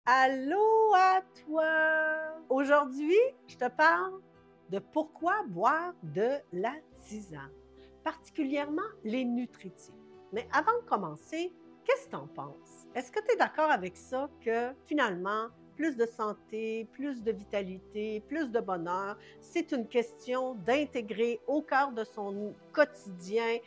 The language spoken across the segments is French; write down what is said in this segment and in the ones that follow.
Allô à toi! Aujourd'hui, je te parle de pourquoi boire de la tisane, particulièrement les nutritifs. Mais avant de commencer, qu'est-ce que tu en penses? Est-ce que tu es d'accord avec ça que finalement, plus de santé, plus de vitalité, plus de bonheur, c'est une question d'intégrer au cœur de son quotidien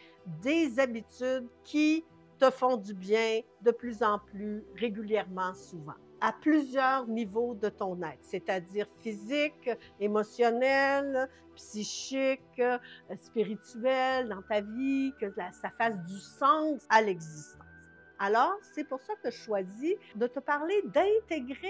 des habitudes qui te font du bien de plus en plus régulièrement, souvent, à plusieurs niveaux de ton être, c'est-à-dire physique, émotionnel, psychique, spirituel dans ta vie, que ça fasse du sens à l'existence. Alors, c'est pour ça que je choisis de te parler d'intégrer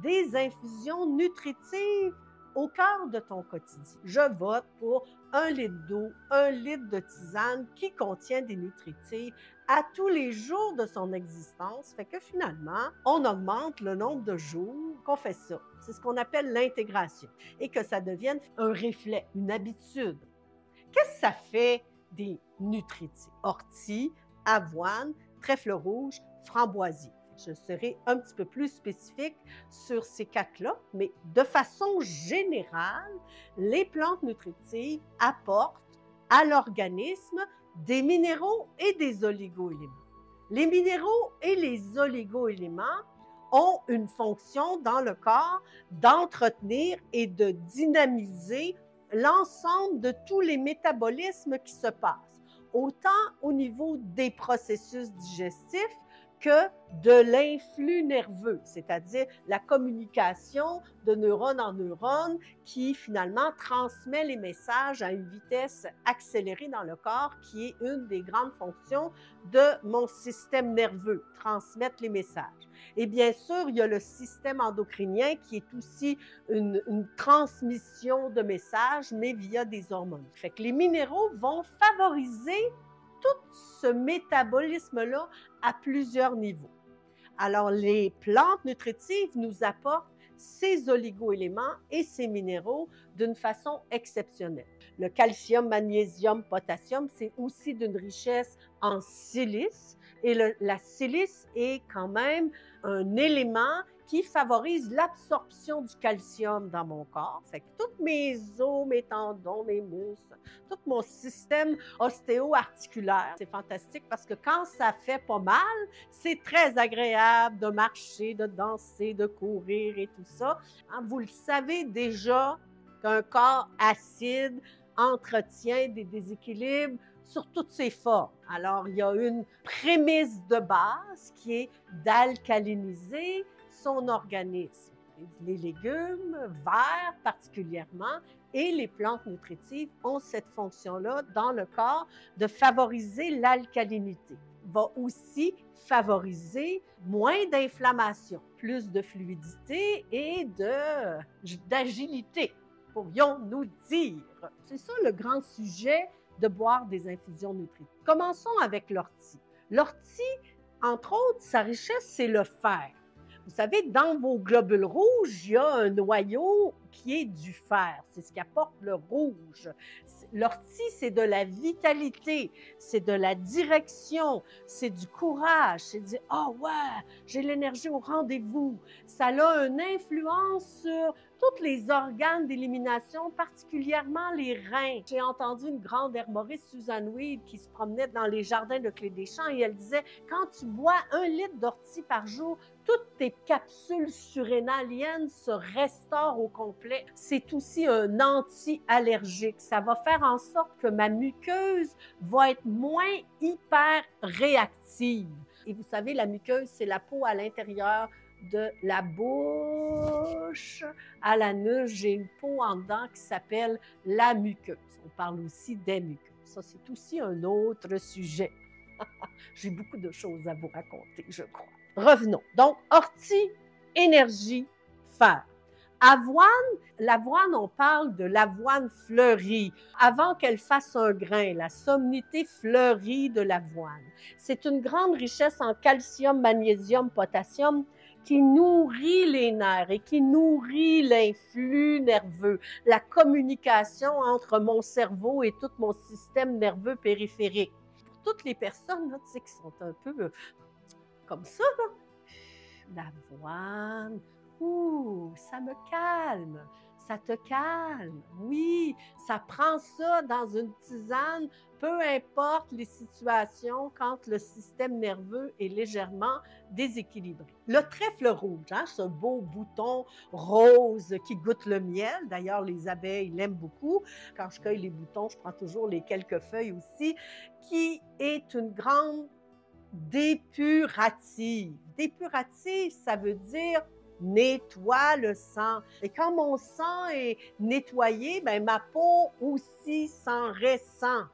des infusions nutritives au cœur de ton quotidien. Je vote pour 1 litre d'eau, 1 litre de tisane qui contient des nutritifs à tous les jours de son existence. Fait que finalement, on augmente le nombre de jours qu'on fait ça. C'est ce qu'on appelle l'intégration et que ça devienne un réflexe, une habitude. Qu'est-ce que ça fait des nutritifs? Ortie, avoine, trèfle rouge, framboisier. Je serai un petit peu plus spécifique sur ces 4-là, mais de façon générale, les plantes nutritives apportent à l'organisme des minéraux et des oligo-éléments. Les minéraux et les oligo-éléments ont une fonction dans le corps d'entretenir et de dynamiser l'ensemble de tous les métabolismes qui se passent, autant au niveau des processus digestifs que de l'influx nerveux, c'est-à-dire la communication de neurone en neurone qui finalement transmet les messages à une vitesse accélérée dans le corps, qui est une des grandes fonctions de mon système nerveux, transmettre les messages. Et bien sûr, il y a le système endocrinien qui est aussi une transmission de messages, mais via des hormones. Fait que les minéraux vont favoriser tout ce métabolisme-là à plusieurs niveaux. Alors, les plantes nutritives nous apportent ces oligo-éléments et ces minéraux d'une façon exceptionnelle. Le calcium, magnésium, potassium, c'est aussi d'une richesse en silice. Et la silice est quand même un élément qui favorise l'absorption du calcium dans mon corps. Fait que toutes mes os, mes tendons, mes muscles, tout mon système ostéo-articulaire, c'est fantastique parce que quand ça fait pas mal, c'est très agréable de marcher, de danser, de courir et tout ça. Vous le savez déjà qu'un corps acide entretient des déséquilibres sur toutes ses formes. Alors, il y a une prémisse de base qui est d'alcaliniser son organisme. Les légumes verts particulièrement et les plantes nutritives ont cette fonction-là dans le corps de favoriser l'alcalinité. Va aussi favoriser moins d'inflammation, plus de fluidité et d'agilité, pourrions-nous dire. C'est ça le grand sujet de boire des infusions nutritives. Commençons avec l'ortie. L'ortie, entre autres, sa richesse, c'est le fer. Vous savez, dans vos globules rouges, il y a un noyau qui est du fer. C'est ce qu'apporte le rouge. L'ortie, c'est de la vitalité, c'est de la direction, c'est du courage, c'est de dire « Ah ouais, j'ai l'énergie au rendez-vous ». Ça a une influence sur tous les organes d'élimination, particulièrement les reins. J'ai entendu une grande herboriste, Suzanne Weed, qui se promenait dans les jardins de Clé-des-Champs et elle disait « Quand tu bois 1 litre d'ortie par jour, toutes tes capsules surrénaliennes se restaurent au complet. C'est aussi un anti-allergique. Ça va faire en sorte que ma muqueuse va être moins hyper réactive. Et vous savez, la muqueuse, c'est la peau à l'intérieur de la bouche à l'anus. J'ai une peau en dedans qui s'appelle la muqueuse. On parle aussi des muqueuses. Ça, c'est aussi un autre sujet. J'ai beaucoup de choses à vous raconter, je crois. Revenons. Donc, ortie, énergie, fer. Avoine, l'avoine, on parle de l'avoine fleurie. Avant qu'elle fasse un grain, la sommité fleurie de l'avoine. C'est une grande richesse en calcium, magnésium, potassium qui nourrit les nerfs et qui nourrit l'influx nerveux, la communication entre mon cerveau et tout mon système nerveux périphérique. Pour toutes les personnes là, tu sais, qui sont un peu comme ça, là, l'avoine. Ouh, ça me calme, ça te calme. Oui, ça prend ça dans une tisane, peu importe les situations quand le système nerveux est légèrement déséquilibré. Le trèfle rouge, hein, ce beau bouton rose qui goûte le miel. D'ailleurs, les abeilles l'aiment beaucoup. Quand je cueille les boutons, je prends toujours les quelques feuilles aussi, qui est une grande dépurative. Dépurative, ça veut dire nettoie le sang. Et quand mon sang est nettoyé, ben ma peau aussi s'en ressent.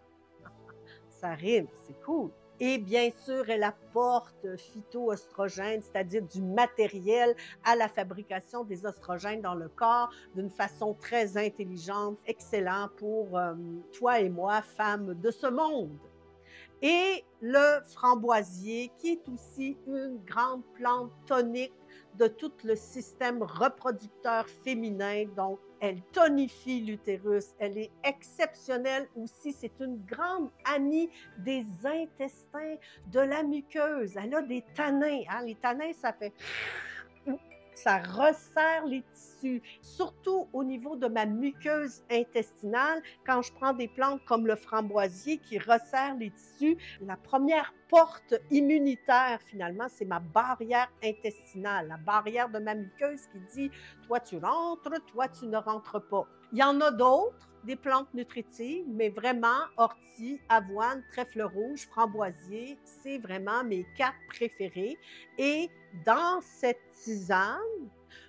Ça rime, c'est cool. Et bien sûr, elle apporte phytoœstrogènes, c'est-à-dire du matériel à la fabrication des oestrogènes dans le corps d'une façon très intelligente, excellent pour toi et moi, femmes de ce monde. Et le framboisier, qui est aussi une grande plante tonique de tout le système reproducteur féminin. Donc, elle tonifie l'utérus. Elle est exceptionnelle aussi. C'est une grande amie des intestins, de la muqueuse. Elle a des tanins. Hein? Les tanins, ça fait... Ça resserre les tissus, surtout au niveau de ma muqueuse intestinale. Quand je prends des plantes comme le framboisier qui resserre les tissus, la première porte immunitaire, finalement, c'est ma barrière intestinale, la barrière de ma muqueuse qui dit « toi tu rentres, toi tu ne rentres pas ». Il y en a d'autres, des plantes nutritives, mais vraiment, ortie, avoine, trèfle rouge, framboisier, c'est vraiment mes 4 préférés. Et dans cette tisane,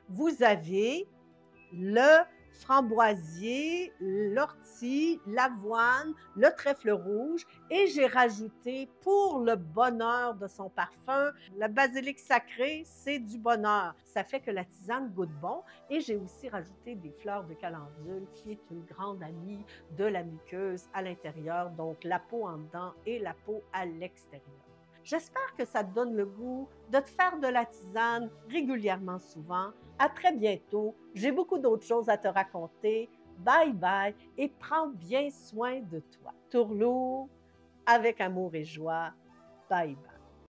vous avez le framboisier, l'ortie, l'avoine, le trèfle rouge et j'ai rajouté pour le bonheur de son parfum, le basilic sacré, c'est du bonheur. Ça fait que la tisane goûte bon et j'ai aussi rajouté des fleurs de calendule qui est une grande amie de la muqueuse à l'intérieur, donc la peau en dedans et la peau à l'extérieur. J'espère que ça te donne le goût de te faire de la tisane régulièrement souvent. À très bientôt. J'ai beaucoup d'autres choses à te raconter. Bye bye et prends bien soin de toi. Tourloure, avec amour et joie. Bye bye.